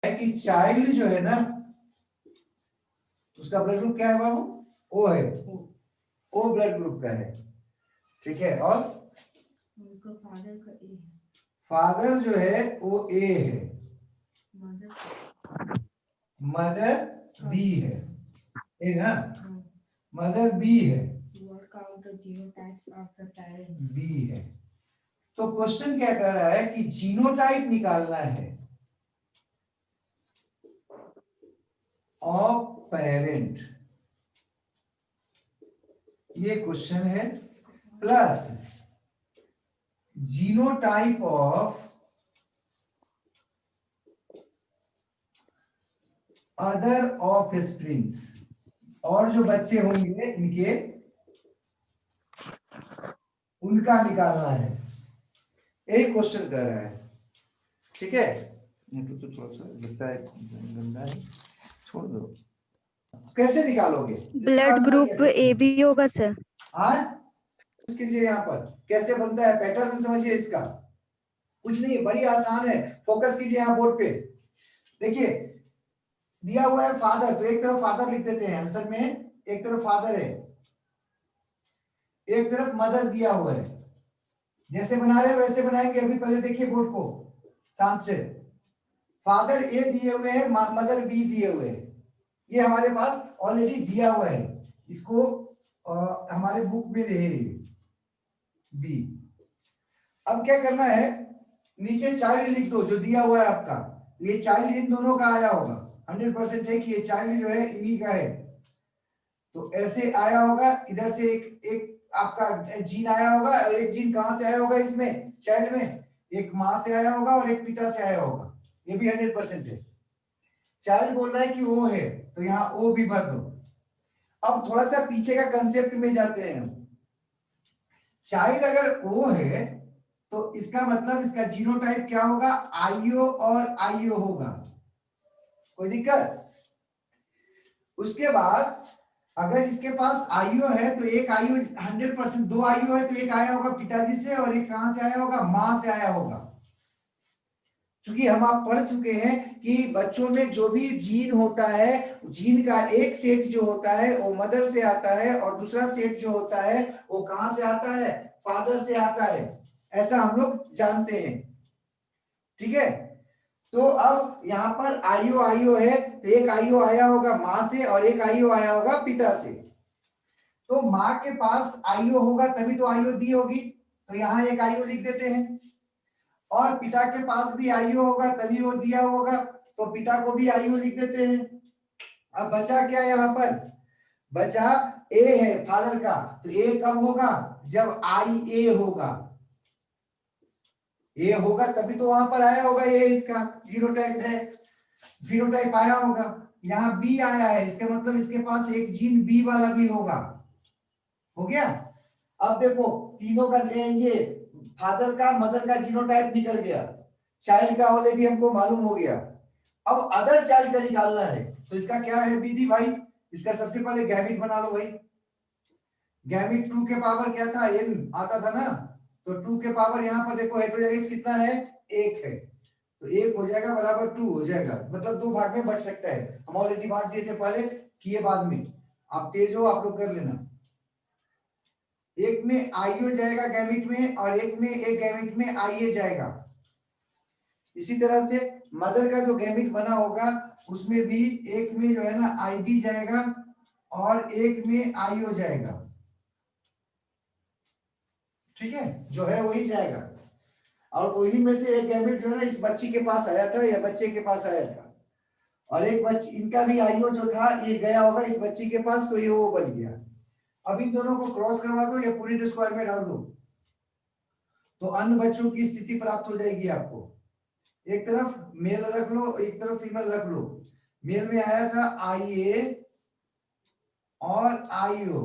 है कि चाइल्ड जो है ना उसका ब्लड ग्रुप क्या है बाबू? ओ है, ओ ब्लड ग्रुप का है, ठीक है। और उसका फादर का ए है, फादर जो है वो ए है, मदर बी है ना, मदर बी है, work out the genotypes of the parents, B है। तो क्वेश्चन क्या कर रहा है कि जीनोटाइप निकालना है ऑफ पेरेंट, ये क्वेश्चन है, plus genotype of other of springs, और जो बच्चे होंगे इनके उनका निकालना है, यही क्वेश्चन कर रहा है, ठीक है। तो थोड़ा सा लगता है गंदा है, छोड़ दो। कैसे निकालोगे? ब्लड ग्रुप ए बी होगा सर। हाँ, कीजिए यहाँ पर कैसे बनता है, पैटर्न समझिए इसका, कुछ नहीं, बड़ी आसान है। फोकस कीजिए यहाँ बोर्ड पे, देखिए दिया हुआ है फादर, तो एक तरफ फादर लिख देते हैं आंसर में, एक तरफ फादर है, एक तरफ मदर दिया हुआ है। जैसे बना रहे वैसे बनाएंगे, अभी पहले देखिए बोर्ड को शांत से। फादर ए दिए हुए हैं, मदर बी दिए हुए हैं, ये हमारे पास ऑलरेडी दिया हुआ है, इसको हमारे बुक में रहे बी। अब क्या करना है, नीचे चाइल्ड लिख दो जो दिया हुआ है आपका, ये चाइल्ड इन दोनों का आया होगा, 100% है कि ये चाइल्ड जो है इन्हीं का है, तो ऐसे आया होगा, इधर से एक आपका जीन आया होगा, और एक जीन कहां से आया होगा इसमें चाइल्ड में, एक मां से आया होगा और एक पिता से आया होगा, ये भी 100% है। चाइल्ड बोल रहा है कि वो है, तो यहाँ ओ भी भर दो। अब थोड़ा सा पीछे का कंसेप्ट में जाते हैं हम। चाइल्ड अगर ओ है तो इसका मतलब इसका जीनोटाइप क्या होगा, आईओ और आईओ होगा, कोई दिक्कत? उसके बाद अगर इसके पास आईओ है तो एक आईओ 100%, दो आईओ है तो एक आया होगा पिताजी से और एक कहां से आया होगा, मां से आया होगा। क्योंकि हम आप पढ़ चुके हैं कि बच्चों में जो भी जीन होता है, जीन का एक सेट जो होता है वो मदर से आता है, और दूसरा सेट जो होता है वो कहां से आता है, फादर से आता है, ऐसा हम लोग जानते हैं, ठीक है। तो अब यहाँ पर आईओ आईओ है, तो एक आईओ आया होगा मां से और एक आईओ आया होगा पिता से। तो मां के पास आईओ होगा तभी तो आईओ दी होगी, तो यहाँ एक आईओ लिख देते हैं, और पिता के पास भी आईओ होगा तभी वो दिया होगा, तो पिता को भी आईओ लिख देते हैं। अब बचा क्या यहाँ पर, बचा ए है फादर का, तो ए कब होगा, जब आई ए होगा, ए होगा तभी तो वहां पर आया होगा, ये इसका जीनोटाइप है, फिनोटाइप आया होगा। यहाँ बी आया है, इसका मतलब इसके पास एक जीन बी वाला भी होगा, हो गया। अब देखो तीनों का ये फादर का मदर का जीनोटाइप निकल गया, चाइल्ड का ऑलरेडी हमको मालूम हो गया। अब अदर चाइल्ड का निकालना है, तो इसका क्या है विधि भाई, इसका सबसे पहले गैमिट बना लो भाई। गैमिट 2 के पावर क्या था, n आता था ना, तो 2 के पावर यहाँ पर देखो हेटेरोजाइगस कितना है, 1 है, तो 1 हो जाएगा बराबर 2 हो जाएगा, मतलब 2 भाग में बढ़ सकता है। हम ऑलरेडी बांट दिए थे पहले, किए बाद में, आप तेज हो आप लोग कर लेना। एक में आईओ जाएगा गैमिट में, और एक में एक गैमिट में आईए जाएगा। इसी तरह से मदर का जो गैमिट बना होगा उसमें भी एक में जो है ना आईबी जाएगा और एक में आईओ जाएगा, ठीक है, जो है वही जाएगा। और वही में से एक गैमेट जो है ना इस बच्ची के पास आया था या बच्चे के पास आया था, और एक बच्ची इनका भी आईओ जो था ये गया होगा इस बच्ची के पास, तो ये वो बन गया। अब इन दोनों को क्रॉस करवा दो या पूरी स्क्वायर में डाल दो, तो अन्य बच्चों की स्थिति प्राप्त हो जाएगी आपको। एक तरफ मेल रख लो, एक तरफ फीमेल रख लो। मेल में आया था आईए और आईओ,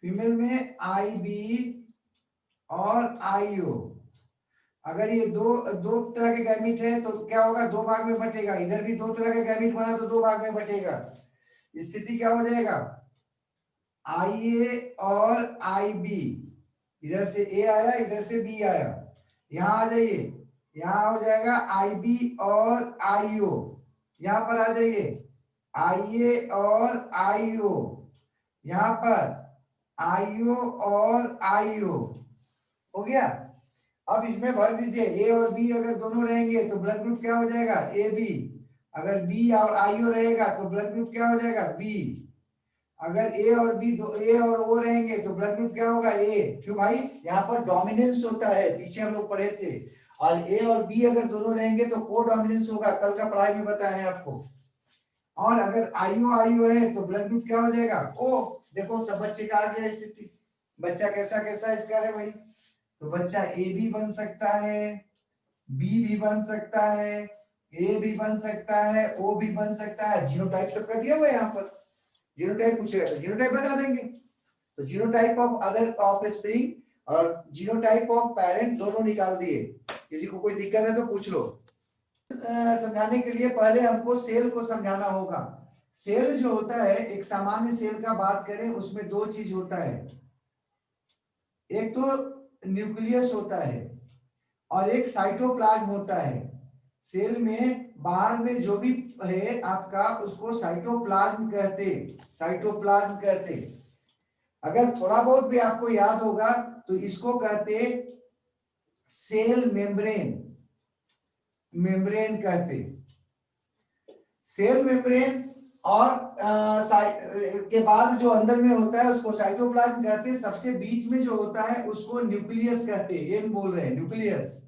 फीमेल में आईबी और आईओ। अगर ये दो तरह के गैमीट है तो क्या होगा, 2 भाग में बटेगा, इधर भी 2 तरह के गैमीट बना तो 2 भाग में बटेगा। स्थिति क्या हो जाएगा, आई ए और आई बी, इधर से ए आया इधर से बी आया, यहां आ जाइए, यहाँ हो जाएगा IB और IO, यहाँ पर आ जाइए IA और IO, यहाँ पर IO और IO हो गया। अब इसमें भर दीजिए A और B अगर दोनों रहेंगे तो ब्लड ग्रुप क्या हो जाएगा AB, अगर B और IO रहेगा तो ब्लड ग्रुप क्या हो जाएगा B, अगर A और B A और O रहेंगे तो ब्लड ग्रुप क्या होगा A। क्यों भाई, यहाँ पर डोमिनेंस होता है, पीछे हम लोग पढ़े थे। और A और B अगर दोनों रहेंगे तो को डोमिनेंस होगा, कल का पढ़ाई में बताया है आपको। और अगर IO है तो ब्लड ग्रुप क्या हो जाएगा O। देखो सब बच्चे का आ गया स्थिति, बच्चा कैसा कैसा इसका है भाई, तो बच्चा A भी बन सकता है, B भी बन सकता है, A भी बन सकता है, O भी बन सकता है। जीनोटाइप सबका दिया हुआ है यहाँ पर, जीनोटाइप पूछेगा तो जीनोटाइप बता देंगे। तो genotype of other of spring और जीनोटाइप ऑफ पेरेंट दोनों निकाल दिए। किसी को कोई दिक्कत है तो पूछ लो। समझाने के लिए पहले हमको सेल को समझाना होगा। सेल जो होता है, एक सामान्य सेल का बात करें उसमें दो चीज होता है, एक तो न्यूक्लियस होता है और एक साइटोप्लाज्म होता है। सेल में बाहर में जो भी है आपका उसको साइटोप्लाज्म कहते, साइटोप्लाज्म कहते। अगर थोड़ा बहुत भी आपको याद होगा तो इसको कहते सेल मेम्ब्रेन, मेम्ब्रेन कहते, सेल मेम्ब्रेन। और के बाद जो अंदर में होता है उसको साइटोप्लाज्म कहते हैं। सबसे बीच में जो होता है उसको न्यूक्लियस कहते हैं, ये बोल रहे हैं न्यूक्लियस।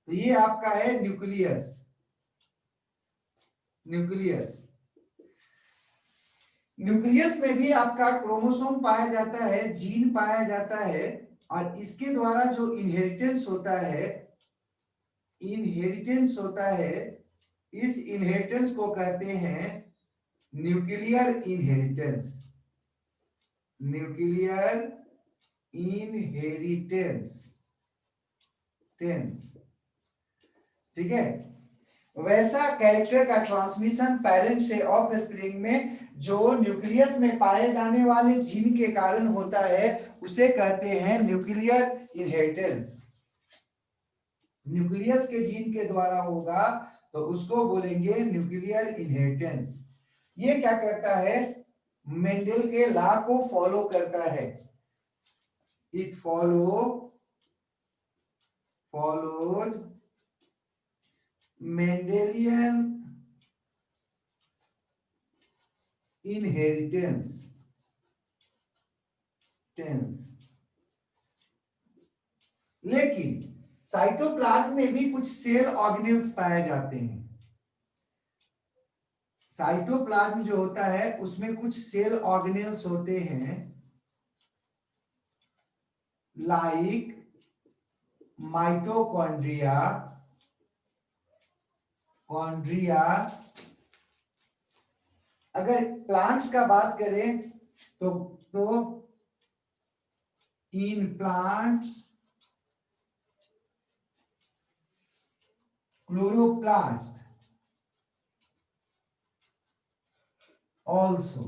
तो ये आपका है न्यूक्लियस, न्यूक्लियस। न्यूक्लियस में भी आपका क्रोमोसोम पाया जाता है, जीन पाया जाता है, और इसके द्वारा जो इनहेरिटेंस होता है, इनहेरिटेंस होता है, इस इनहेरिटेंस को कहते हैं nuclear inheritance, nuclear inheritance tense. ठीक है। वैसा कैरेक्टर का ट्रांसमिशन पेरेंट से ऑफ स्प्रिंग में जो न्यूक्लियस में पाए जाने वाले जीन के कारण होता है उसे कहते हैं न्यूक्लियर इनहेरिटेंस। न्यूक्लियस के जीन के द्वारा होगा तो उसको बोलेंगे न्यूक्लियर इनहेरिटेंस। ये क्या करता है, मेंडल के लॉ को फॉलो करता है। It follows Mendelian inheritance tense. लेकिन साइटोप्लाज्म में भी कुछ सेल ऑर्गेनेल्स पाए जाते हैं। साइटोप्लाज्म जो होता है उसमें कुछ सेल ऑर्गेनेल्स होते हैं, लाइक माइटोकॉन्ड्रिया, कॉन्ड्रिया। अगर प्लांट्स का बात करें तो इन प्लांट्स क्लोरोप्लास्ट ऑल्सो,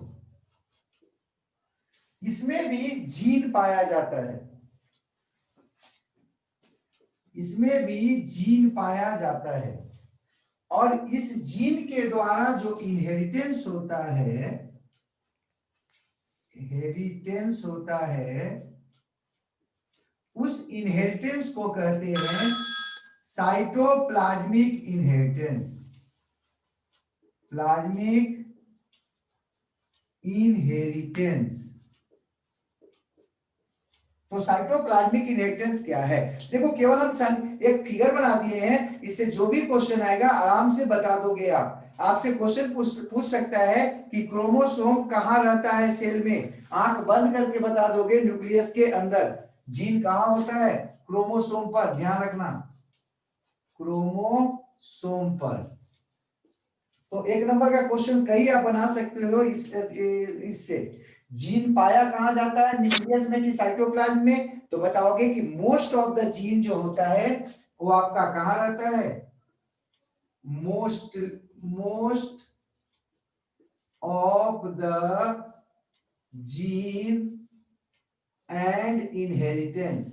इसमें भी जीन पाया जाता है, इसमें भी जीन पाया जाता है। और इस जीन के द्वारा जो इनहेरिटेंस होता है, इनहेरिटेंस होता है, उस इनहेरिटेंस को कहते हैं साइटोप्लाज्मिक इनहेरिटेंस, प्लाज्मिक इनहेरिटेंस। तो साइटोप्लाज्मिक इनहेरिटेंस क्या है, देखो केवल हम एक फिगर बना दिए हैं, इससे जो भी क्वेश्चन आएगा आराम से बता दोगे आप। आपसे क्वेश्चन पूछ सकता है कि क्रोमोसोम कहां रहता है सेल में, आंख बंद करके बता दोगे न्यूक्लियस के अंदर। जीन कहां होता है, क्रोमोसोम पर, ध्यान रखना क्रोमोसोम पर। तो एक नंबर का क्वेश्चन कहीं आप बना सकते हो इससे। जीन पाया कहां जाता है, न्यूक्लियस में कि साइटोप्लाज्म में, तो बताओगे कि मोस्ट ऑफ द जीन जो होता है वो आपका कहां रहता है, most of the gene and inheritance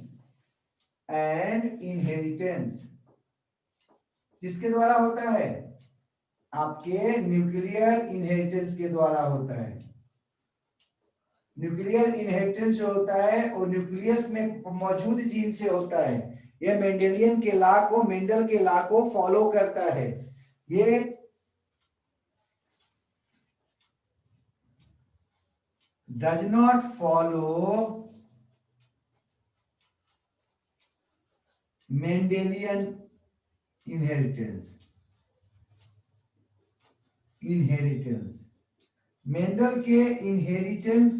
किसके द्वारा होता है? आपके न्यूक्लियर इनहेरिटेंस के द्वारा होता है। न्यूक्लियर इनहेरिटेंस जो होता है वो न्यूक्लियस में मौजूद जीन से होता है। ये मेंडेलियन के लॉ को, मेंडल के लॉ को फॉलो करता है। ये does not follow Mendelian inheritance. Mendel के इनहेरिटेंस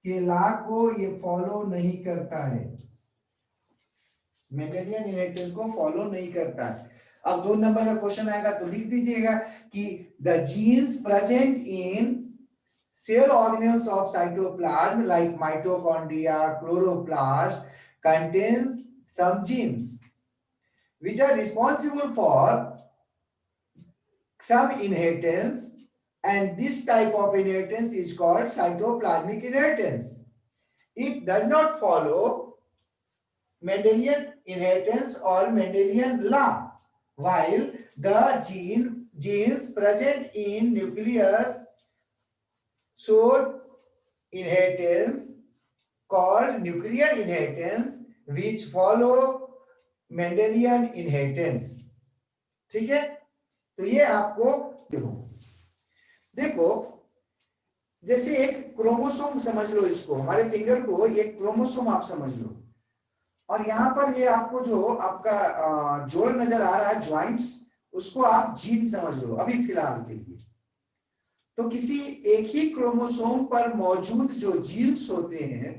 के लॉ को ये फॉलो नहीं करता है, मेंडेलियन इनहेरिटेंस को फॉलो नहीं करता है। अब 2 नंबर का क्वेश्चन आएगा तो लिख दीजिएगा कि the genes present in cell organelles of cytoplasm like mitochondria, chloroplast contains some genes which are responsible for some inheritance, and this type of inheritance is called cytoplasmic inheritance. It does not follow Mendelian inheritance or Mendelian law, while the genes present in nucleus show inheritance called nuclear inheritance which follow Mendelian inheritance. ठीक है, तो ये आपको देखो जैसे एक chromosome समझ लो, इसको हमारे फिंगर को एक क्रोमोसोम आप समझ लो, और यहाँ पर ये आपको जो आपका जोड़ नजर आ रहा है ज्वाइंट्स, उसको आप जीन समझ लो अभी फिलहाल के लिए। तो किसी एक ही क्रोमोसोम पर मौजूद जो जीन्स होते हैं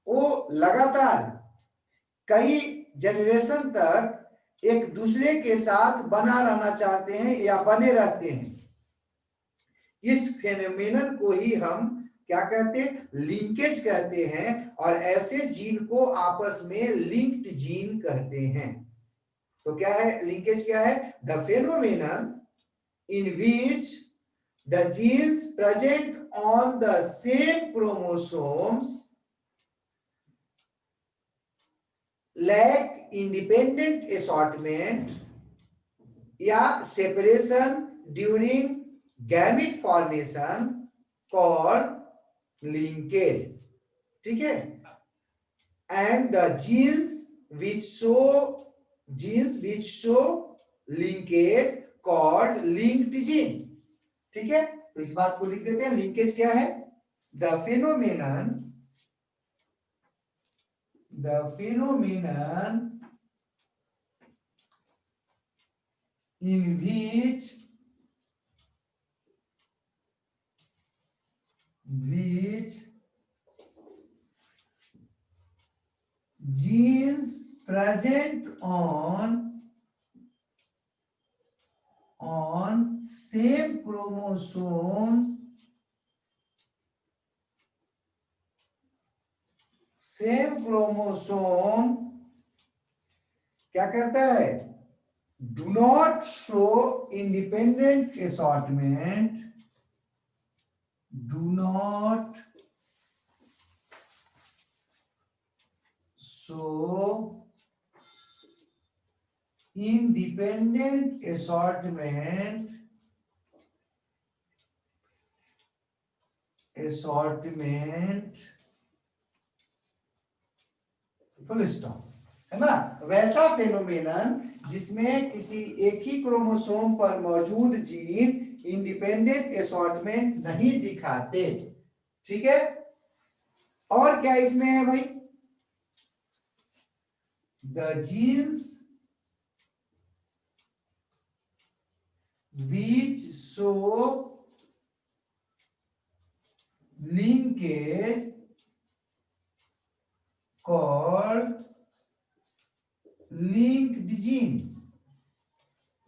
वो लगातार कई जनरेशन तक एक दूसरे के साथ बना रहना चाहते हैं या बने रहते हैं। इस फेनोमेनन को ही हम क्या कहते हैं? लिंकेज कहते हैं, और ऐसे जीन को आपस में लिंक्ड जीन कहते हैं। तो क्या है लिंकेज? क्या है? The phenomenon in which the genes present on the same chromosomes lack independent assortment या separation during gamete formation called linkage, ठीक है? And the genes which show linkage called linked gene, ठीक है? तो इस बात को लिख देते हैं। लिंकेज क्या है? The phenomenon in which genes present on same chromosomes क्या करता है? Do not show independent assortment, do not show independent assortment full stop, है ना? वैसा फेनोमेनन जिसमें किसी एक ही क्रोमोसोम पर मौजूद जीन इंडिपेंडेंट असॉर्टमेंट नहीं दिखाते, ठीक है? और क्या इसमें है भाई? The genes which show linkage called linked gene।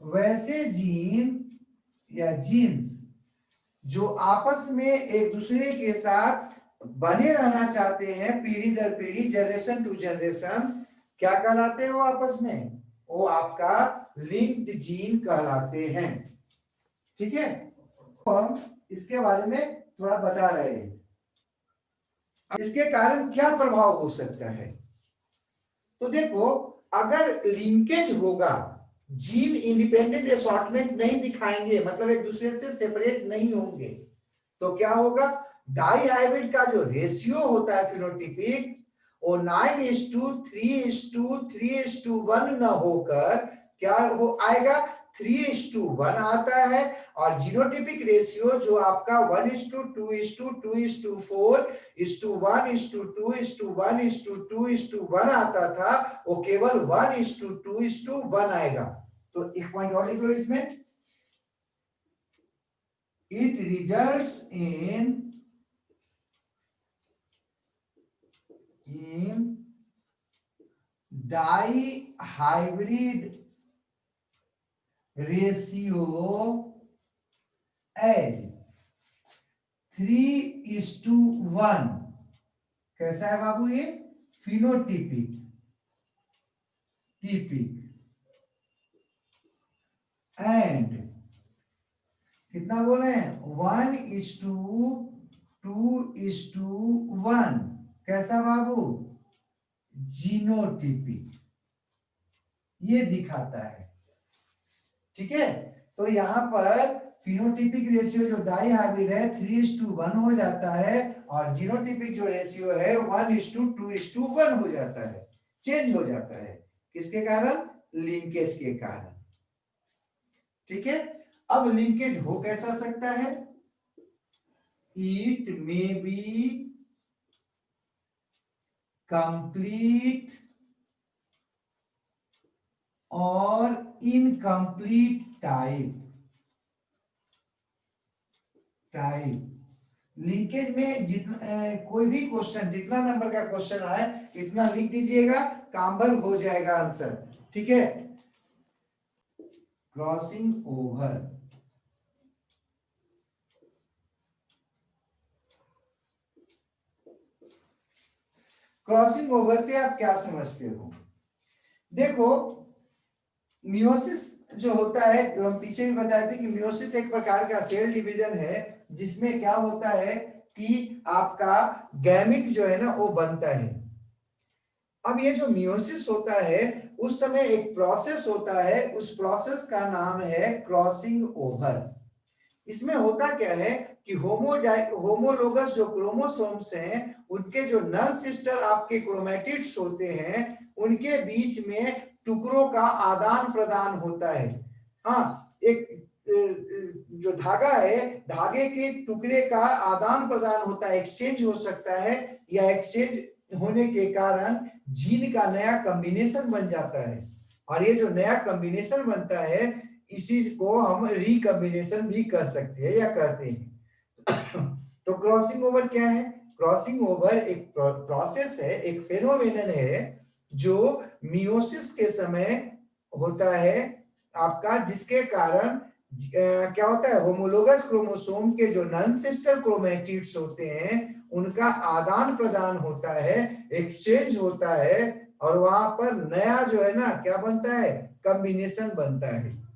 वैसे जीन या जीन्स जो आपस में एक दूसरे के साथ बने रहना चाहते हैं पीढ़ी दर पीढ़ी, जनरेशन टू जनरेशन, क्या कहलाते हैं वो आपस में? वो आपका लिंक्ड जीन कहलाते हैं, ठीक है? तो हम इसके बारे में थोड़ा बता रहे हैं। इसके कारण क्या प्रभाव हो सकता है? तो देखो, अगर लिंकेज होगा जीन इंडिपेंडेंट असॉर्टमेंट नहीं दिखाएंगे, मतलब एक दूसरे से सेपरेट नहीं होंगे। तो क्या होगा, डाई हाइब्रिड का जो रेशियो होता है फिनोटिपिक, वो 9:3:3:1 न होकर क्या हो आएगा, 3:1 आता है। और जीनोटिपिक रेशियो जो आपका 1:2:2:4:1:1:2:1:2 आता था, वो केवल 1:2:1 आएगा। तो एक पॉइंट और लिख लो इसमें, it results in dihybrid ratio as 3:1। कैसा है बाबू ये, फिनोटिपिक एंड कितना बोले हैं, 1:2:1। कैसा बाबू, जीनोटिपिक, ये दिखाता है। ठीक है, तो यहां पर फिनोटिपिक रेशियो जो डाई हाइब्रिड है 3:1 हो जाता है, और जीनोटिपिक जो रेशियो है 1:2:1 हो जाता है, चेंज हो जाता है। किसके कारण, लिंकेज के कारण। ठीक है, अब लिंकेज हो कैसा सकता है, इट मे बी कंप्लीट और इनकम्प्लीट टाइप। लिंकेज में जितना कोई भी क्वेश्चन, जितना नंबर का क्वेश्चन आए इतना लिख दीजिएगा, काम भर हो जाएगा आंसर। ठीक है, क्रॉसिंग ओवर, क्रॉसिंग ओवर से आप क्या समझते हो, देखो मियोसिस जो होता है, हम पीछे भी बताए थे कि मियोसिस एक प्रकार का सेल डिवीजन है, जिसमें क्या होता है कि आपका गैमिट जो है ना वो बनता है। अब ये जो मियोसिस होता है उस समय एक प्रोसेस होता है, उस प्रोसेस का नाम है क्रॉसिंग ओवर। इसमें होता क्या है कि होमोलोगस जो क्रोमोसोम्स हैं, उनके जो नर्व सिस्टर आपके क्रोमैटिड्स होते हैं, उनके बीच में टुकड़ों का आदान प्रदान होता है। हाँ, एक जो धागा है, धागे के टुकड़े का आदान प्रदान होता है, एक्सचेंज हो सकता है, या एक्सचेंज होने के कारण जीन का नया कॉम्बिनेशन बन जाता है। और ये जो नया कॉम्बिनेशन बनता है, इसी को हम रिकॉम्बिनेशन भी कर सकते हैं या कहते हैं। तो क्रॉसिंग ओवर क्या है, क्रॉसिंग ओवर एक प्रोसेस है, एक फेनोमेनन है जो मियोसिस के समय होता है आपका, जिसके कारण क्या होता है, होमोलोगस क्रोमोसोम के जो नॉन सिस्टर क्रोमैटिड्स होते हैं उनका आदान प्रदान होता है, एक्सचेंज होता है, और वहां पर नया जो है ना क्या बनता है, कॉम्बिनेशन बनता है।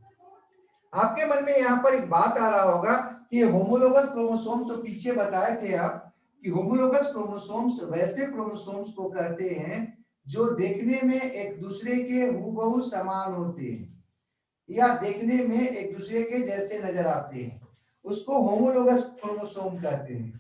आपके मन में यहाँ पर एक बात आ रहा होगा कि होमोलोगस क्रोमोसोम तो पीछे बताए थे आप कि होमोलोगस क्रोमोसोम्स वैसे क्रोमोसोम्स को कहते हैं जो देखने में एक दूसरे के हूबहू समान होते हैं या देखने में एक दूसरे के जैसे नजर आते हैं, उसको होमोलोगस क्रोमोसोम कहते हैं।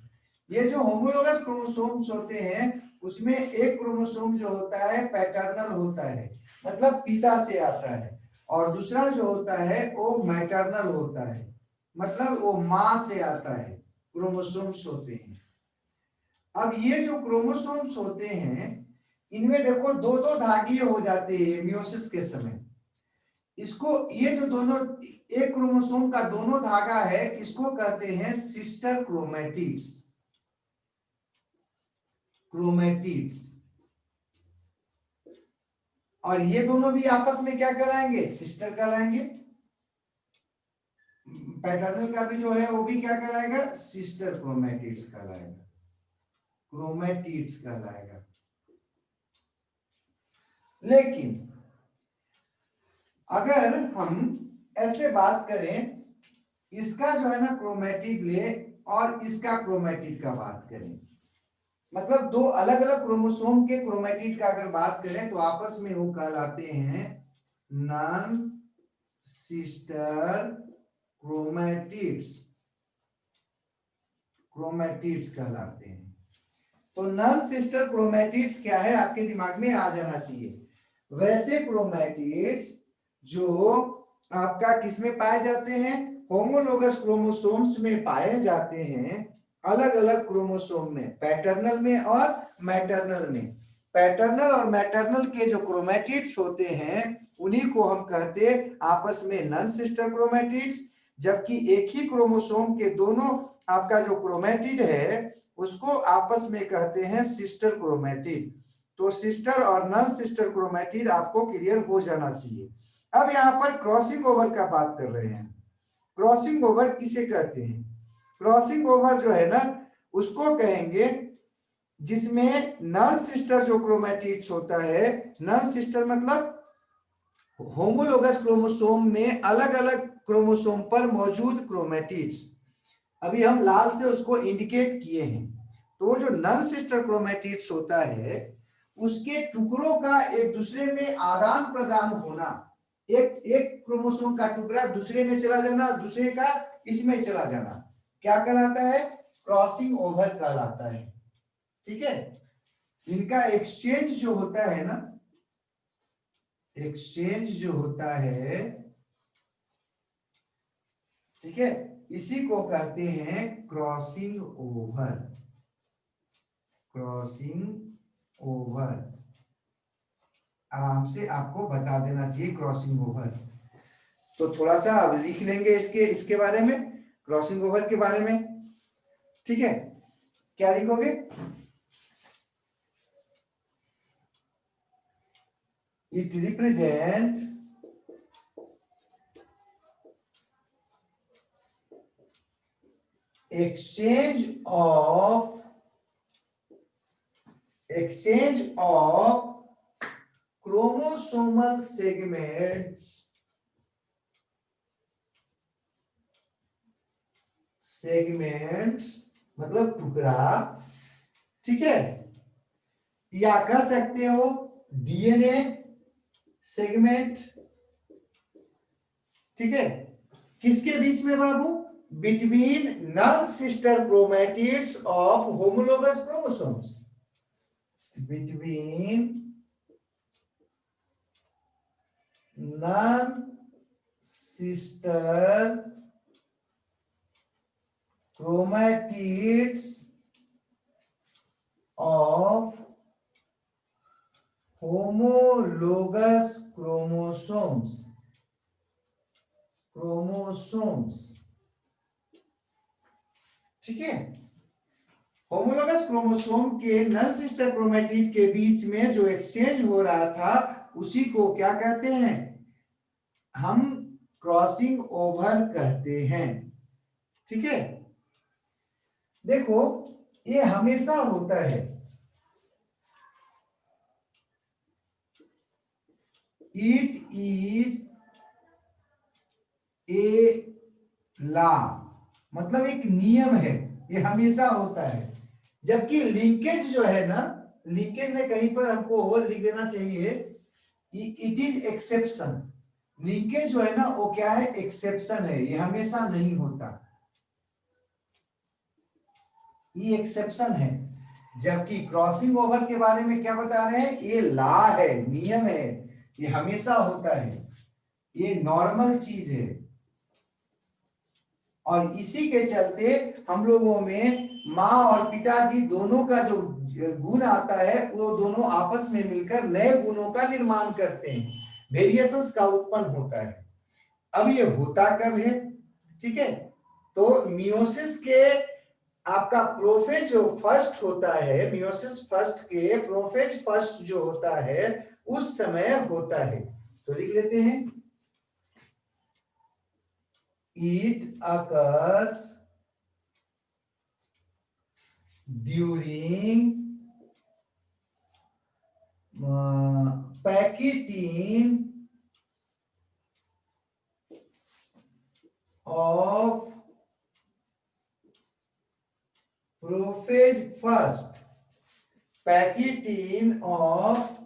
ये जो होमोलोगस क्रोमोसोम्स होते हैं उसमें एक क्रोमोसोम जो होता है पैटर्नल होता है, मतलब पिता से आता है, और दूसरा जो होता है वो मैटरनल होता है, मतलब वो माँ से आता है, क्रोमोसोम्स होते हैं। अब ये जो क्रोमोसोम्स होते हैं इनमें देखो दो दो धागे हो जाते हैं मियोसिस के समय। इसको ये जो दोनों एक क्रोमोसोम का दोनों धागा है इसको कहते हैं सिस्टर क्रोमैटिड्स। और ये दोनों भी आपस में क्या कराएंगे, सिस्टर कराएंगे। पैटर्नल का भी जो है वो भी क्या कराएगा, सिस्टर क्रोमैटिड्स कहलाएगा, क्रोमैटिड्स कहलाएगा। लेकिन अगर हम ऐसे बात करें, इसका जो है ना क्रोमैटिड ले और इसका क्रोमैटिड का बात करें, मतलब दो अलग अलग क्रोमोसोम के क्रोमैटिड का अगर बात करें तो आपस में वो कहलाते हैं नॉन सिस्टर क्रोमैटिड्स कहलाते हैं। तो नॉन सिस्टर क्रोमैटिड्स क्या है आपके दिमाग में आ जाना चाहिए। वैसे क्रोमैटिड्स जो आपका किसमें पाए जाते हैं, होमोलोगस क्रोमोसोम्स में पाए जाते हैं, अलग अलग क्रोमोसोम में, पैटर्नल में और मैटरनल में। पैटर्नल और मैटरनल के जो क्रोमैटिड्स होते हैं उन्हीं को हम कहते हैं आपस में नॉन सिस्टर क्रोमैटिड्स। जबकि एक ही क्रोमोसोम के दोनों आपका जो क्रोमैटिड है उसको आपस में कहते हैं सिस्टर क्रोमैटिड। तो सिस्टर और नॉन सिस्टर क्रोमैटिड आपको क्लियर हो जाना चाहिए। अब यहाँ पर क्रॉसिंग ओवर का बात कर रहे हैं। क्रॉसिंग ओवर किसे कहते हैं? क्रॉसिंग ओवर जो है ना उसको कहेंगे जिसमें नॉन सिस्टर जो क्रोमैटिड्स होता है, नॉन सिस्टर मतलब होमोलोगस क्रोमोसोम में अलग अलग क्रोमोसोम पर मौजूद क्रोमैटिड्स, अभी हम लाल से उसको इंडिकेट किए हैं। तो जो नॉन सिस्टर क्रोमैटिड्स होता है उसके टुकड़ों का एक दूसरे में आदान प्रदान होना, एक क्रोमोसोम का टुकड़ा दूसरे में चला जाना, दूसरे का इसमें चला जाना, क्या कहलाता है? क्रॉसिंग ओवर कहलाता है। ठीक है, इनका एक्सचेंज जो होता है ना, एक्सचेंज जो होता है, ठीक है, इसी को कहते हैं क्रॉसिंग ओवर। क्रॉसिंग ओवर आराम से आपको बता देना चाहिए क्रॉसिंग ओवर। तो थोड़ा सा अब लिख लेंगे इसके बारे में, क्रॉसिंग ओवर के बारे में। ठीक है, क्या लिखोगे? It represent exchange of chromosomal segments मतलब टुकड़ा, ठीक है, या कह सकते हो डीएनए सेगमेंट। ठीक है, किसके बीच में बाबू? Between non sister chromatids of homologous chromosomes. Between non sister chromatids of homologous chromosomes. ठीक है, होमोलोगस क्रोमोसोम के नॉन सिस्टर क्रोमैटिड के बीच में जो एक्सचेंज हो रहा था उसी को क्या कहते हैं? हम क्रॉसिंग ओवर कहते हैं। ठीक है, देखो ये हमेशा होता है। इट इज ए लॉ, मतलब एक नियम है, ये हमेशा होता है। जबकि लिंकेज जो है ना, लिंकेज में कहीं पर हमको और लिख देना चाहिए, इट इज एक्सेप्शन। लिंकेज जो है ना वो क्या है? एक्सेप्शन है, ये हमेशा नहीं होता, ये एक्सेप्शन है। जबकि क्रॉसिंग ओवर के बारे में क्या बता रहे हैं? ये लॉ है, नियम है, ये हमेशा होता है, ये नॉर्मल चीज है। और इसी के चलते हम लोगों में माँ और पिताजी दोनों का जो गुण आता है वो दोनों आपस में मिलकर नए गुणों का निर्माण करते हैं, वेरिएशंस का उत्पन्न होता है। अब ये होता कब है? ठीक है, तो मियोसिस के आपका प्रोफेज जो फर्स्ट होता है, मियोसिस फर्स्ट के प्रोफेज फर्स्ट जो होता है उस समय होता है। तो लिख लेते हैं, it occurs during pachytene of prophase first, pachytene of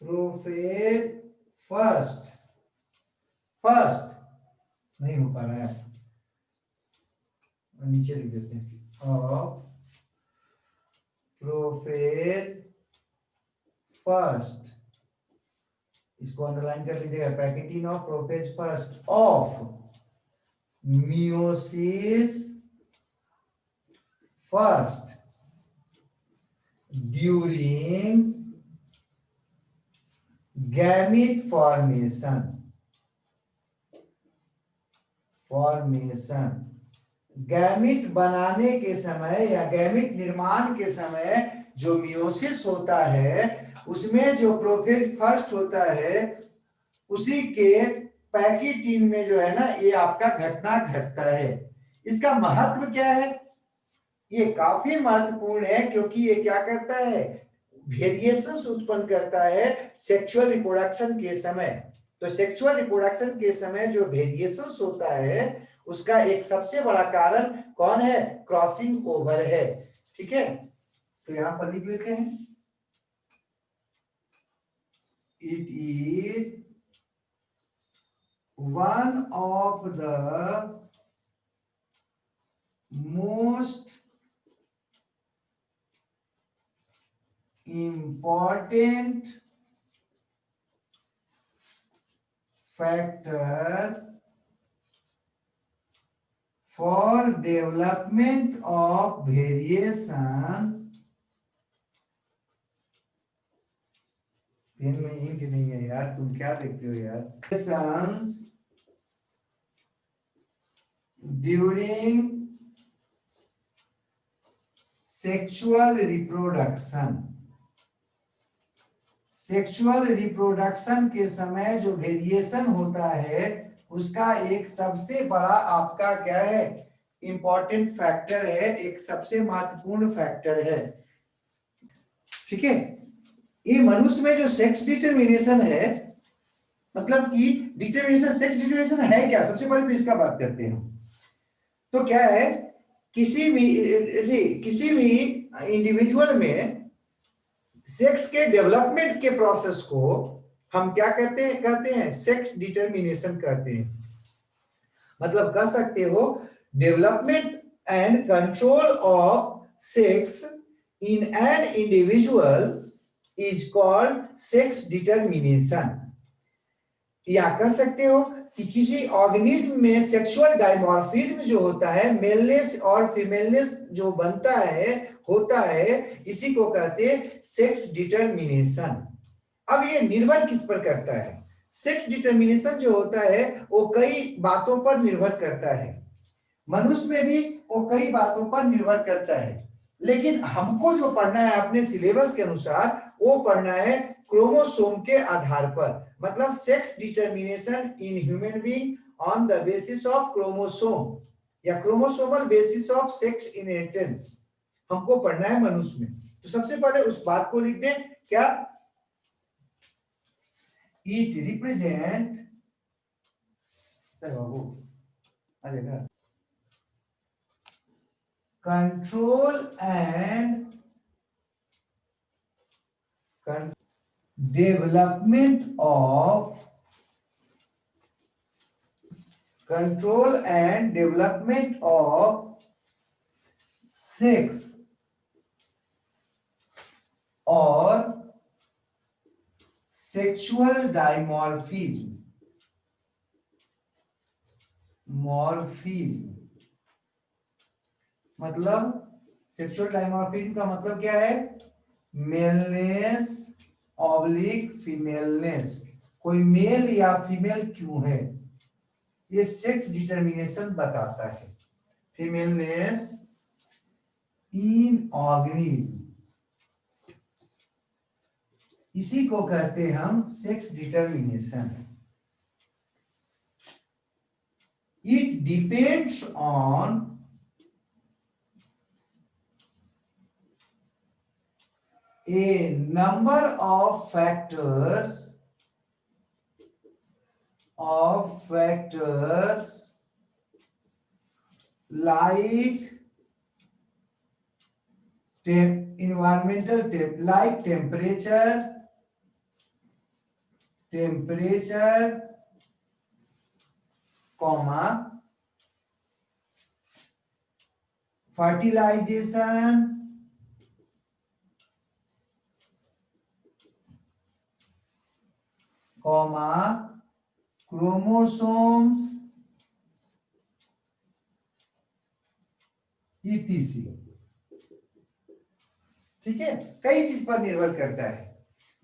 prophase first, first नहीं हो पा रहा है, नीचे लिख देते हैं, ऑफ प्रोफेज फर्स्ट, इसको अंडरलाइन कर लीजिएगा, pachytene of prophase first of meiosis first during gamete formation, gamete बनाने के समय या गैमीट निर्माण के समय जो मियोसिस होता है उसमें जो प्रोफेज फर्स्ट होता है उसी के पैकेटिन में जो है ना ये आपका घटना घटता है। इसका महत्व क्या है? ये काफी महत्वपूर्ण है क्योंकि ये क्या करता है, वेरिएशंस उत्पन्न करता है सेक्सुअल रिप्रोडक्शन के समय। तो सेक्सुअल रिप्रोडक्शन के समय जो वेरिएशंस होता है उसका एक सबसे बड़ा कारण कौन है? क्रॉसिंग ओवर है। ठीक है, तो यहां पर लिख लेते हैं, it is one of the most important factor for development of variation, pen में इंक नहीं है यार, तुम क्या देखते हो यार, variations during sexual reproduction, sexual reproduction के समय जो वेरिएशन होता है उसका एक सबसे बड़ा आपका क्या है, इंपॉर्टेंट फैक्टर है, एक सबसे महत्वपूर्ण फैक्टर है। ठीक है, ये मनुष्य में जो सेक्स डिटरमिनेशन है, मतलब कि डिटरमिनेशन, सेक्स डिटरमिनेशन है क्या, सबसे पहले तो इसका बात करते हैं। तो क्या है, किसी भी इंडिविजुअल में सेक्स के डेवलपमेंट के प्रोसेस को हम क्या कहते हैं सेक्स डिटरमिनेशन कहते हैं। मतलब कह सकते हो development and control of sex in an individual is called sex determination. या कह सकते हो कि किसी ऑर्गेनिज्म में सेक्सुअल डायमॉर्फिज्म जो होता है, मेलनेस और फीमेलनेस जो बनता है होता है, इसी को कहते हैं सेक्स डिटरमिनेशन। अब ये निर्भर किस पर करता है? सेक्स डिटरमिनेशन जो होता है वो कई बातों पर निर्भर करता है, मनुष्य में भी वो कई बातों पर निर्भर करता है, लेकिन हमको जो पढ़ना है अपने सिलेबस के अनुसार वो पढ़ना है क्रोमोसोम के आधार पर। मतलब sex determination in human being on the basis of chromosome या chromosomal basis of sex inheritance हमको पढ़ना है मनुष्य में। तो सबसे पहले उस बात को लिख दें, क्या? इट रिप्रेजेंट आ जाएगा control and development of sex or sexual dimorphism, मतलब सेक्सुअल डायमॉर्फिज्म का मतलब क्या है? मेलनेस ऑब्लिक फीमेलनेस, कोई मेल या फीमेल क्यों है, ये सेक्स डिटरमिनेशन बताता है। फीमेलनेस इन ऑर्गेनिज्म, इसी को कहते हैं हम sex determination. It depends on a number of factors like environmental like temperature, temperature comma fertilization comma chromosomes etc. ठीक है, कई चीज पर निर्भर करता है।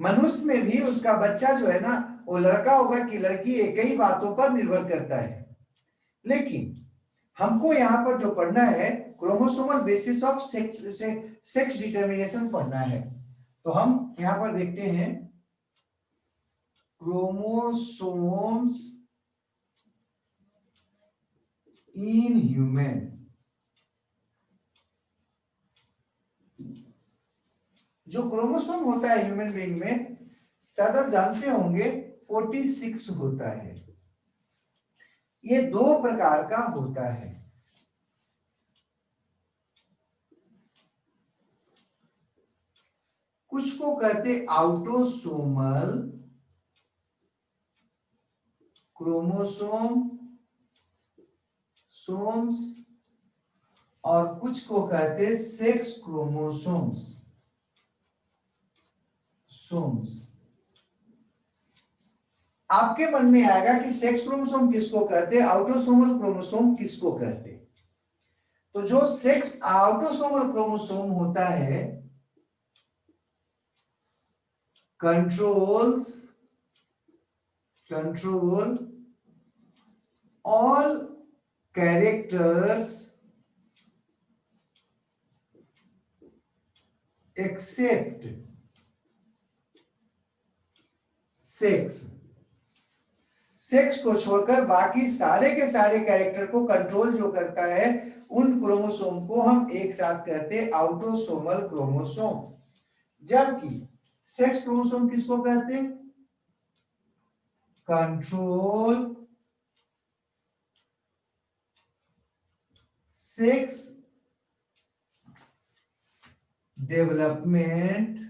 मनुष्य में भी उसका बच्चा जो है ना, वो लड़का होगा कि लड़की, ये कई बातों पर निर्भर करता है। लेकिन हमको यहाँ पर जो पढ़ना है, chromosomal basis of sex determination पढ़ना है। तो हम यहाँ पर देखते हैं क्रोमोसोम्स इन ह्यूमन। जो क्रोमोसोम होता है ह्यूमन बीइंग में, शायद आप जानते होंगे 46 होता है। ये दो प्रकार का होता है। कुछ को कहते आउटोसोमल क्रोमोसोम सोम्स, और कुछ को कहते सेक्स क्रोमोसोम्स सोम्स। आपके मन में आएगा कि सेक्स क्रोमोसोम किसको कहते, आउटोसोमल क्रोमोसोम किसको कहते। तो जो सेक्स आउटोसोमल क्रोमोसोम होता है, control all characters except sex। Sex को छोड़कर बाकी सारे के सारे कैरेक्टर को कंट्रोल जो करता है, उन क्रोमोसोम को हम एक साथ कहते हैं आउटोसोमल क्रोमोसोम। जबकि सेक्स क्रोमोसोम किसको कहते हैं, control sex development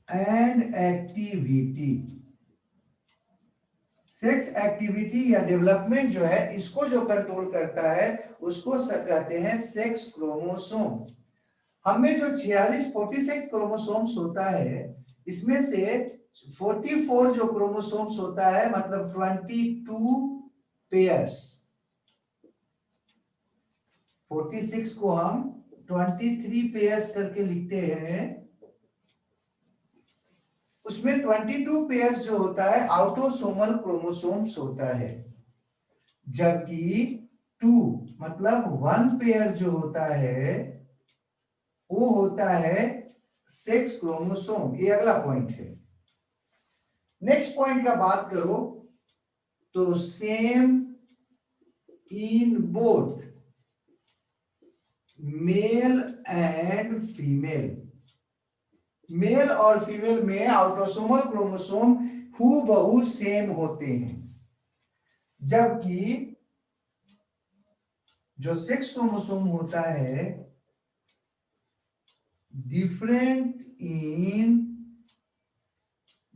and activity. Sex activity या डेवलपमेंट जो है, इसको जो कंट्रोल करता है उसको कहते हैं सेक्स क्रोमोसोम। हमें जो 46 क्रोमोसोम्स होता है, इसमें से 44 जो क्रोमोसोम्स होता है, मतलब 22 पेयर्स। 46 को हम 23 पेयर्स करके लिखते हैं। उसमें 22 पेयर्स जो होता है आउटोसोमल क्रोमोसोम्स होता है, जबकि 2 मतलब 1 पेयर जो होता है वो होता है सेक्स क्रोमोसोम। ये अगला पॉइंट है। नेक्स्ट पॉइंट का बात करो तो same in both male and female. Male और फीमेल में आउटोसोमल क्रोमोसोम हूबहू सेम होते हैं, जबकि जो सेक्स क्रोमोसोम होता है डिफरेंट इन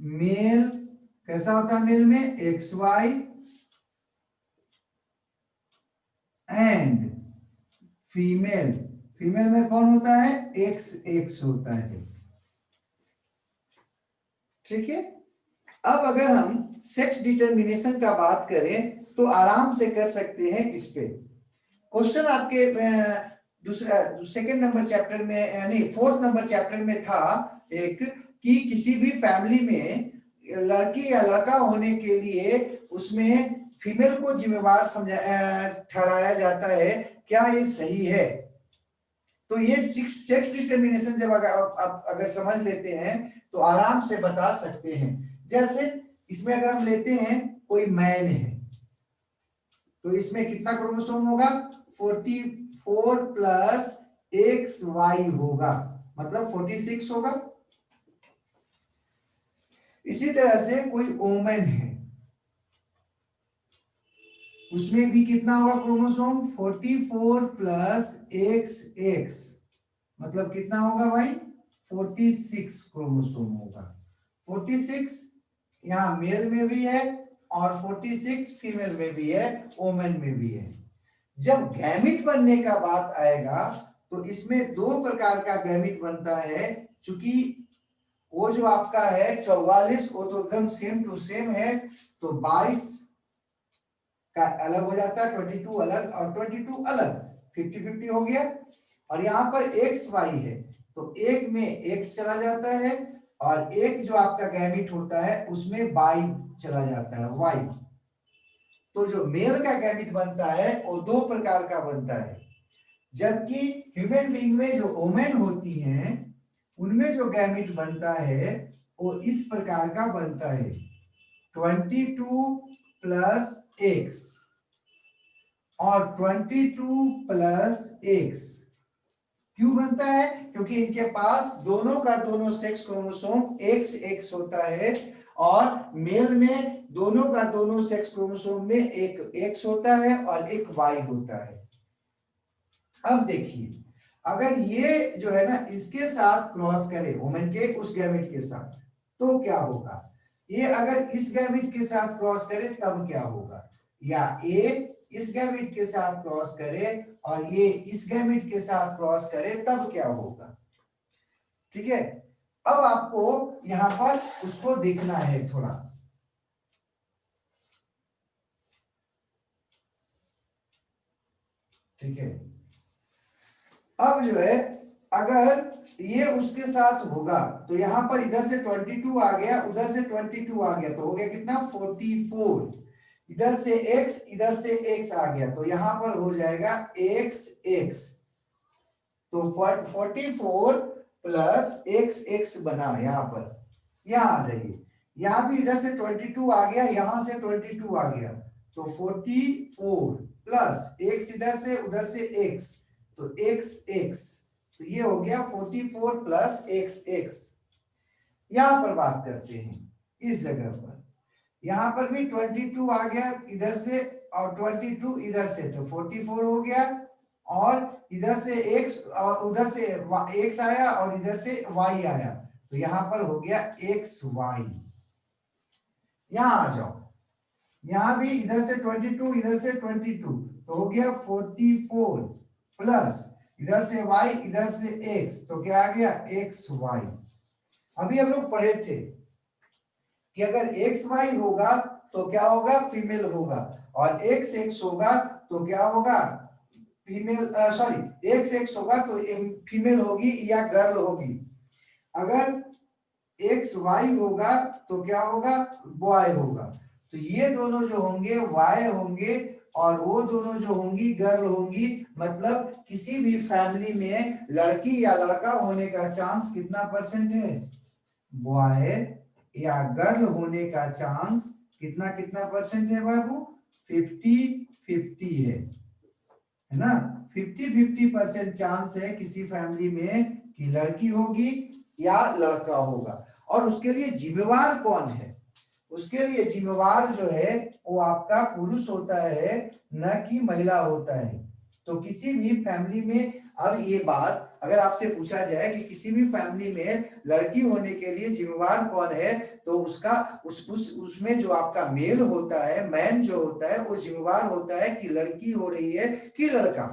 मेल। कैसा होता है मेल में, XY एंड फीमेल। फीमेल में कौन होता है, XX होता है। ठीक है। अब अगर हम सेक्स डिटर्मिनेशन का बात करें तो आराम से कर सकते हैं। इस पे क्वेश्चन आपके दूसरा सेकंड नंबर चैप्टर में, नहीं 4th नंबर चैप्टर में था एक, कि किसी भी फैमिली में लड़की या लड़का होने के लिए उसमें फीमेल को जिम्मेवार ठहराया जाता है। क्या ये सही है? तो ये सेक्स डिटर्मिनेशन जब अगर समझ लेते हैं तो आराम से बता सकते हैं। जैसे इसमें अगर हम लेते हैं कोई मैन है, तो इसमें कितना क्रोमोसोम होगा, 44 प्लस XY होगा, मतलब 46 होगा। इसी तरह से कोई वुमेन है, उसमें भी कितना होगा क्रोमोसोम, 44 प्लस XX, मतलब कितना होगा भाई, 46 क्रोमोसोम होगा। 46 यहाँ मेल में भी है और 46 फीमेल में भी है, वोमेन में भी है। जब गैमिट बनने का बात आएगा तो इसमें दो प्रकार का गैमिट बनता है। चूंकि वो जो आपका है 44 वो तो एकदम सेम टू सेम है, तो 22 का अलग हो जाता है, 22 अलग और 22 अलग, 50-50 हो गया। और यहाँ पर एक्स वाई है तो एक में एक्स चला जाता है और एक जो आपका गैमिट होता है उसमें वाई चला जाता है, वाई। तो जो मेल का गैमिट बनता है वो दो प्रकार का बनता है, जबकि ह्यूमन बीइंग में जो वोमेन होती हैं उनमें जो गैमिट बनता है वो इस प्रकार का बनता है, 22 प्लस एक्स और 22 प्लस एक्स। क्यों बनता है? क्योंकि इनके पास दोनों का दोनों सेक्स क्रोमोसोम एक्स एक्स होता है और मेल में दोनों का दोनों सेक्स क्रोमोसोम में एक एक्स होता है और एक वाई होता है। अब देखिए, अगर ये जो है ना इसके साथ क्रॉस करे वुमेन के उस गैमेट के साथ तो क्या होगा, ये अगर इस गैमेट के साथ क्रॉस करे तब क्या होगा, या ए इस गैमेट के साथ क्रॉस करे और ये इस गैमेट के साथ क्रॉस करे तब क्या होगा। ठीक है, अब आपको यहां पर उसको देखना है थोड़ा। ठीक है, अब जो है अगर ये उसके साथ होगा तो यहां पर इधर से 22 आ गया, उधर से 22 आ गया, तो हो गया कितना 44। इधर से x इधर से x आ गया तो यहां पर हो जाएगा x x, तो 44 प्लस x x बना। यहां पर यहां आ जाइए, यहां भी इधर से 22 आ गया, यहां से 22 आ गया, तो 44 प्लस x इधर से उधर से x, तो x x, तो ये हो गया 44 प्लस x x। यहां पर बात करते हैं इस जगह पर, यहां पर भी 22 आ गया इधर से और 22 इधर से, तो 44 हो गया और इधर से x और उधर से x आया और इधर से y आया, तो यहां पर हो गया xy। यहां आ जाओ, यहां भी इधर से 22 इधर से 22, तो हो गया 44 प्लस इधर से y इधर से x, तो क्या आ गया xy। अभी हम लोग पढ़े थे कि अगर xy होगा तो क्या होगा, फीमेल होगा, और x होगा तो क्या होगा, फीमेल सॉरी x होगा तो फीमेल होगी या गर्ल होगी। अगर xy होगा तो क्या होगा, बॉय होगा। तो ये दोनों जो होंगे y होंगे और वो दोनों जो होंगी गर्ल होंगी। मतलब किसी भी फैमिली में लड़की या लड़का होने का चांस कितना परसेंट है, बॉय या गर्ल होने का चांस कितना कितना परसेंट है बाबू, 50-50 है ना। 50-50% चांस है किसी फैमिली में कि लड़की होगी या लड़का होगा। और उसके लिए जिम्मेवार कौन है, उसके लिए जिम्मेवार जो है वो आपका पुरुष होता है, न कि महिला होता है। तो किसी भी फैमिली में, अब ये बात अगर आपसे पूछा जाए कि किसी भी फैमिली में लड़की होने के लिए जिम्मेवार कौन है, तो उसका उसमें जो आपका मेल होता है, मैन जो होता है, वो जिम्मेवार होता है कि लड़की हो रही है कि लड़का।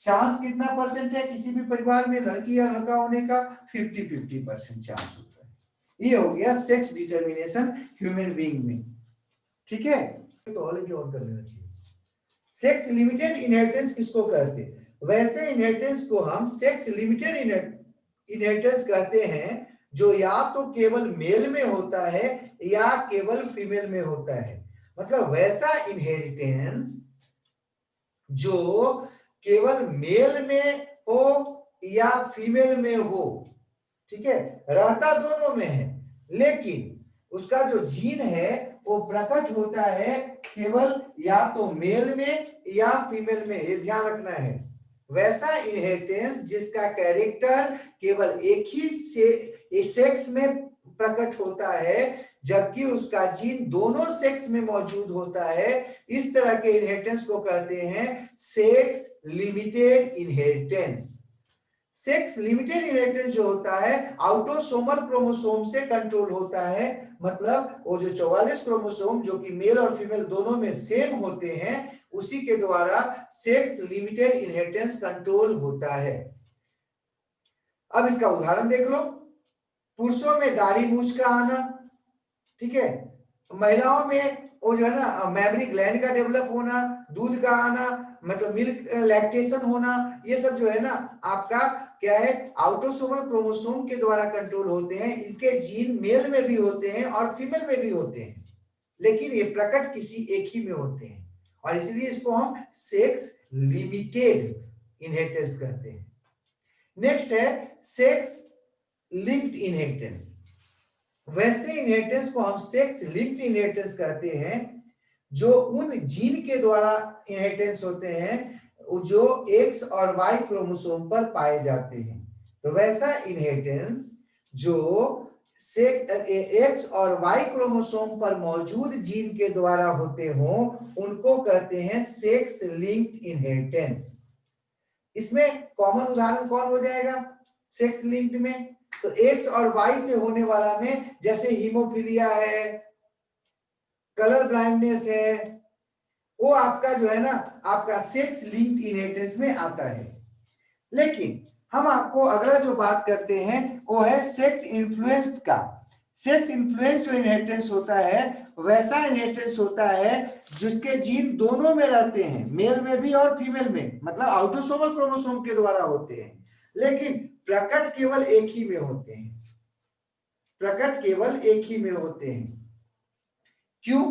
चांस कितना परसेंट है किसी भी परिवार में लड़की या लड़का होने का, 50-50% चांस होता है। ये हो गया सेक्स डिटर्मिनेशन ह्यूमन बीइंग में। ठीक है, तो और कर लेना चाहिए। सेक्स लिमिटेड इनहेरिटेंस किसको कहते हैं, वैसे इनहेरिटेंस को हम सेक्स लिमिटेड इनहेरिटेंस कहते हैं जो या तो केवल मेल में होता है या केवल फीमेल में होता है। मतलब वैसा इनहेरिटेंस जो केवल मेल में हो या फीमेल में हो, ठीक है, रहता दोनों में है, लेकिन उसका जो जीन है वो प्रकट होता है केवल या तो मेल में या फीमेल में, ये ध्यान रखना है। वैसा इनहेरिटेंस जिसका कैरेक्टर केवल एक ही सेक्स में प्रकट होता है जबकि उसका जीन दोनों सेक्स में मौजूद होता है, इस तरह के इनहेरिटेंस को कहते हैं sex limited inheritance. Sex limited inheritance जो होता है ऑटोसोमल क्रोमोसोम से कंट्रोल होता है, मतलब वो जो 44 क्रोमोसोम जो कि मेल और फीमेल दोनों में सेम होते हैं, उसी के द्वारा सेक्स लिमिटेड इनहेरिटेंस कंट्रोल होता है। अब इसका उदाहरण देख लो, पुरुषों में दाढ़ी मूंछ का आना, ठीक है, महिलाओं में वो जो है ना मैमरी ग्लैंड का डेवलप होना, दूध का आना, मतलब मिल्क लैक्टेशन होना, ये सब जो है ना आपका क्या है, ऑटोसोमल क्रोमोसोम के द्वारा कंट्रोल होते हैं। इनके जीन मेल में भी होते हैं और फीमेल में भी होते हैं, लेकिन ये प्रकट किसी एक ही में होते हैं, और इसलिए इसको हम सेक्स लिमिटेड इनहेरिटेंस कहते हैं। नेक्स्ट है सेक्स लिंक्ड इनहेरिटेंस। वैसे इनहेरिटेंस को हम सेक्स लिंक्ड इनहेरिटेंस कहते हैं जो उन जीन के द्वारा इनहेरिटेंस होते हैं जो एक्स और वाई क्रोमोसोम पर पाए जाते हैं। तो वैसा इनहेरिटेंस जो एक्स और वाई क्रोमोसोम पर मौजूद जीन के द्वारा होते हों उनको कहते हैं सेक्स लिंक्ड इनहेरिटेंस। इसमें कॉमन उदाहरण कौन हो जाएगा सेक्स लिंक्ड में? तो एक्स और वाई से होने वाला में जैसे हीमोफीलिया है, कलर ब्लाइंडनेस है, वो आपका जो है ना आपका सेक्स लिंक्ड इनहेरिटेंस में आता है। लेकिन हम आपको अगला जो बात करते हैं वो है सेक्स इन्फ्लुएंस्ड का। सेक्स इन्फ्लुएंस जो इनहेरिटेंस होता है वैसा इनहेरिटेंस होता है जिसके जीन दोनों में रहते हैं, मेल में भी और फीमेल में, मतलब ऑटोसोमल क्रोमोसोम के द्वारा होते हैं, लेकिन प्रकट केवल एक ही में होते हैं। प्रकट केवल एक ही में होते हैं। क्यों?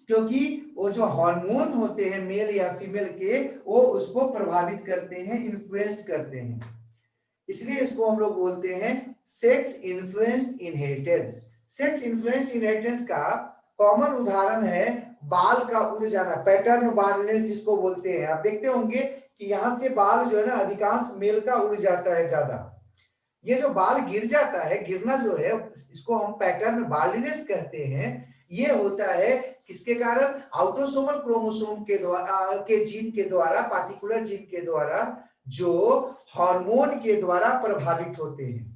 क्योंकि वो जो हार्मोन होते हैं मेल या फीमेल के, वो उसको प्रभावित करते हैं, इन्फ्लुएंस करते हैं, इसलिए इसको हम लोग बोलते हैं sex influenced inheritance. Sex influenced inheritance का कॉमन उदाहरण है बाल का उड़ जाना, पैटर्न बाल्डनेस जिसको बोलते हैं। आप देखते होंगे कि यहाँ से बाल जो है ना अधिकांश मेल का उड़ जाता है ज्यादा। ये जो बाल गिर जाता है, गिरना जो है इसको हम पैटर्न बाल्डनेस कहते हैं। ये होता है किसके कारण? ऑटोसोमल क्रोमोसोम के द्वारा के जीन के द्वारा, पार्टिकुलर जीन के द्वारा जो हार्मोन के द्वारा प्रभावित होते हैं।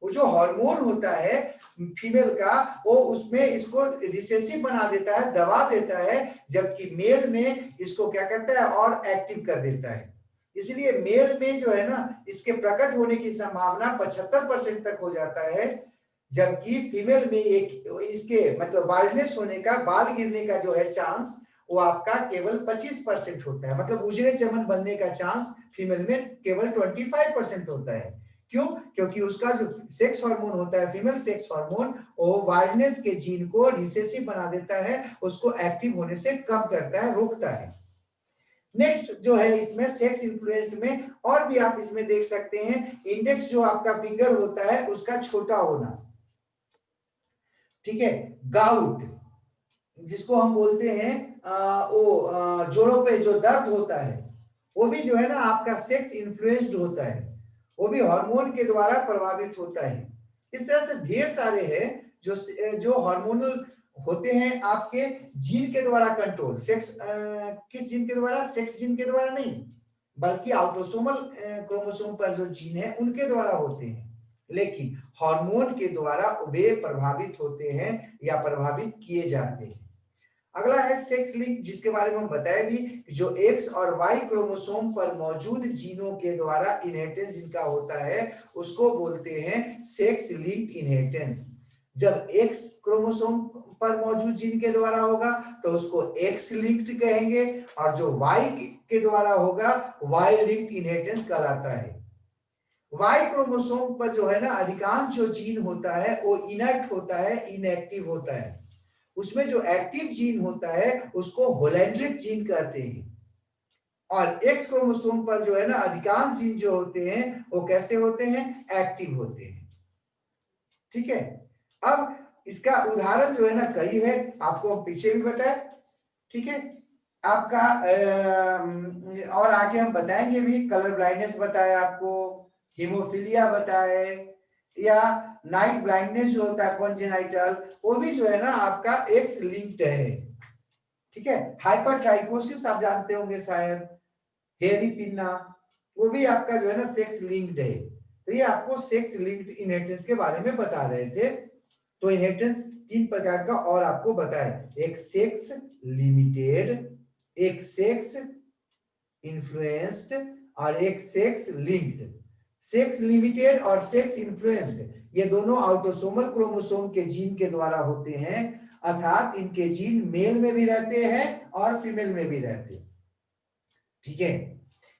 वो जो हार्मोन होता है फीमेल का, वो उसमें इसको रिसेसिव बना देता है, दबा देता है, जबकि मेल में इसको क्या करता है और एक्टिव कर देता है। इसलिए मेल में जो है ना इसके प्रकट होने की संभावना 75% तक हो जाता है, जबकि फीमेल में एक इसके मतलब बाल्डनेस होने का, बाल गिरने का जो है चांस वो आपका केवल 25% होता है। मतलब उजड़े चमन बनने का चांस फीमेल में केवल 25% होता है। क्यों? क्योंकि उसका जो सेक्स हार्मोन होता है, फीमेल सेक्स हार्मोन, वो वाइल्डनेस के जीन को रिसेसिव बना देता है, उसको एक्टिव होने से कम करता है, रोकता है। नेक्स्ट जो है इसमें सेक्स इन्फ्लुएंस्ड में और भी आप इसमें देख सकते हैं, इंडेक्स जो आपका फिंगर होता है उसका छोटा होना, ठीक है, गाउट जिसको हम बोलते हैं वो जोड़ों पे जो दर्द होता है, वो भी जो है ना आपका सेक्स इन्फ्लुएंस्ड होता है, वो भी हार्मोन के द्वारा प्रभावित होता है। इस तरह से ढेर सारे हैं जो हार्मोनल होते हैं आपके जीन के द्वारा कंट्रोल। सेक्स किस जीन के द्वारा? सेक्स जीन के द्वारा नहीं, बल्कि ऑटोसोमल क्रोमोसोम पर जो जीन है उनके द्वारा होते हैं, लेकिन हार्मोन के द्वारा वे प्रभावित होते हैं या प्रभावित किए जाते हैं। अगला है सेक्स लिंक, जिसके बारे में हम बताए भी, जो एक्स और वाई क्रोमोसोम पर मौजूद जीनों के द्वारा इनहेरिटेंस जिनका होता है उसको बोलते हैं सेक्स लिंक्ड इनहेरिटेंस। जब एक्स क्रोमोसोम पर मौजूद जीन के द्वारा होगा तो उसको एक्स लिंक्ड कहेंगे, और जो वाई के द्वारा होगा वाई लिंक्ड इनहेरिटेंस कहलाता है। वाई क्रोमोसोम पर जो है ना अधिकांश जो जीन होता है वो इनएक्ट होता है, इनएक्टिव होता है। उसमें जो एक्टिव जीन होता है उसको होलैंड्रिक जीन कहते हैं, और एक्स क्रोमोसोम पर जो है ना अधिकांश जीन जो होते हैं वो कैसे होते हैं? एक्टिव होते हैं। ठीक है, अब इसका उदाहरण जो है ना कई है, आपको पीछे भी बताया, ठीक है, आपका और आगे हम बताएंगे भी। कलर ब्लाइंडनेस बताया आपको, हीमोफीलिया बताए, या नाइट ब्लाइंडनेस जो होता है कॉन्जेनाइटल, वो भी जो है ना आपका एक्स लिंक्ड है। ठीक है, हाइपरट्राइकोसिस आप जानते होंगे शायद, हेयरी पिन्ना, वो भी आपका जो है ना सेक्स लिंक्ड है। तो ये आपको सेक्स लिंक्ड इनहेरिटेंस के बारे में बता रहे थे। तो इनहेरिटेंस 3 प्रकार का और आपको बताए, एक सेक्स लिमिटेड, एक सेक्स इन्फ्लुएंस्ड और एक सेक्स लिंक्ड। सेक्स लिमिटेड और सेक्स इन्फ्लुएंस्ड ये दोनों ऑटोसोमल क्रोमोसोम के जीन के द्वारा होते हैं, अर्थात इनके जीन मेल में भी रहते हैं और फीमेल में भी रहते हैं, ठीक है।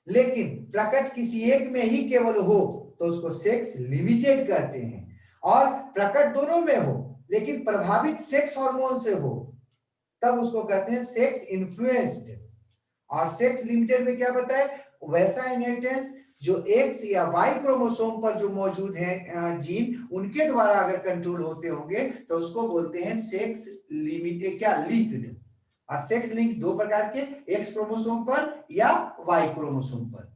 लेकिन प्रकट किसी एक में ही केवल हो तो उसको सेक्स लिमिटेड कहते हैं, और प्रकट दोनों में हो लेकिन प्रभावित सेक्स हार्मोन से हो तब उसको कहते हैं सेक्स इन्फ्लुएंस्ड। और सेक्स लिमिटेड में क्या बताए, वैसा इनहेरिटेंस जो एक्स या वाई क्रोमोसोम पर जो मौजूद है जीन, उनके द्वारा अगर कंट्रोल होते होंगे तो उसको बोलते हैं सेक्स लिमिटेड, क्या लिंक्ड। और सेक्स लिंक 2 प्रकार के, एक्स क्रोमोसोम पर या वाई क्रोमोसोम पर,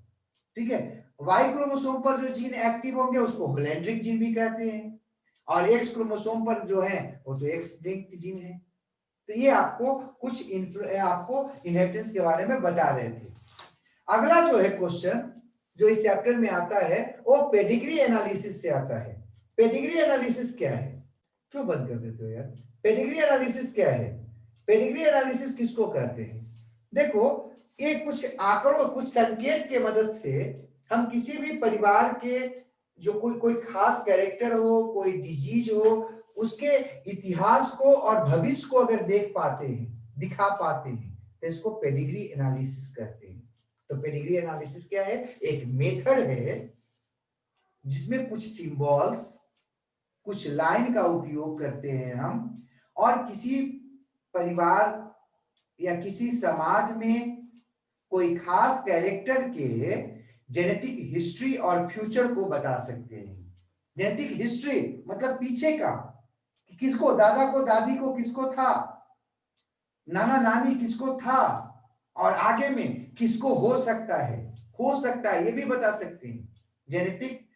ठीक है। वाई क्रोमोसोम पर जो जीन एक्टिव होंगे उसको होलैंड्रिक जीन भी कहते हैं, और एक्स क्रोमोसोम पर जो है वो तो एक्स लिंक्ड जीन है। तो ये आपको कुछ आपको इनहेरिटेंस के बारे में बता रहे थे। अगला जो है क्वेश्चन जो इस चैप्टर में आता है वो पेडिग्री एनालिसिस से आता है। पेडिग्री एनालिसिस क्या है, क्यों बंद कर देते हो यार? पेडिग्री एनालिसिस क्या है? पेडिग्री एनालिसिस किसको कहते हैं? देखो, ये कुछ आंकड़ों, कुछ संकेत के मदद से हम किसी भी परिवार के जो कोई खास कैरेक्टर हो, कोई डिजीज हो, उसके इतिहास को और भविष्य को अगर देख पाते हैं, दिखा पाते हैं, तो इसको पेडिग्री एनालिसिस कहते हैं। तो पेडिग्री एनालिसिस क्या है? एक मेथड है जिसमें कुछ सिंबल्स, कुछ लाइन का उपयोग करते हैं हम, और किसी परिवार या किसी समाज में कोई खास कैरेक्टर के जेनेटिक हिस्ट्री और फ्यूचर को बता सकते हैं। जेनेटिक हिस्ट्री मतलब पीछे का, किसको, दादा को, दादी को किसको था, नाना नानी किसको था, और आगे में किसको हो सकता है ये भी बता सकते हैं। जेनेटिक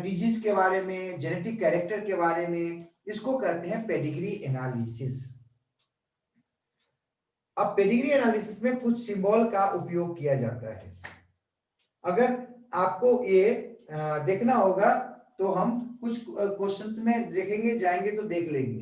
डिजीज के बारे में, जेनेटिक कैरेक्टर के बारे में, इसको कहते हैं पेडिग्री एनालिसिस। अब पेडिग्री एनालिसिस में कुछ सिंबल का उपयोग किया जाता है। अगर आपको ये देखना होगा तो हम कुछ क्वेश्चंस में देखेंगे, जाएंगे तो देख लेंगे।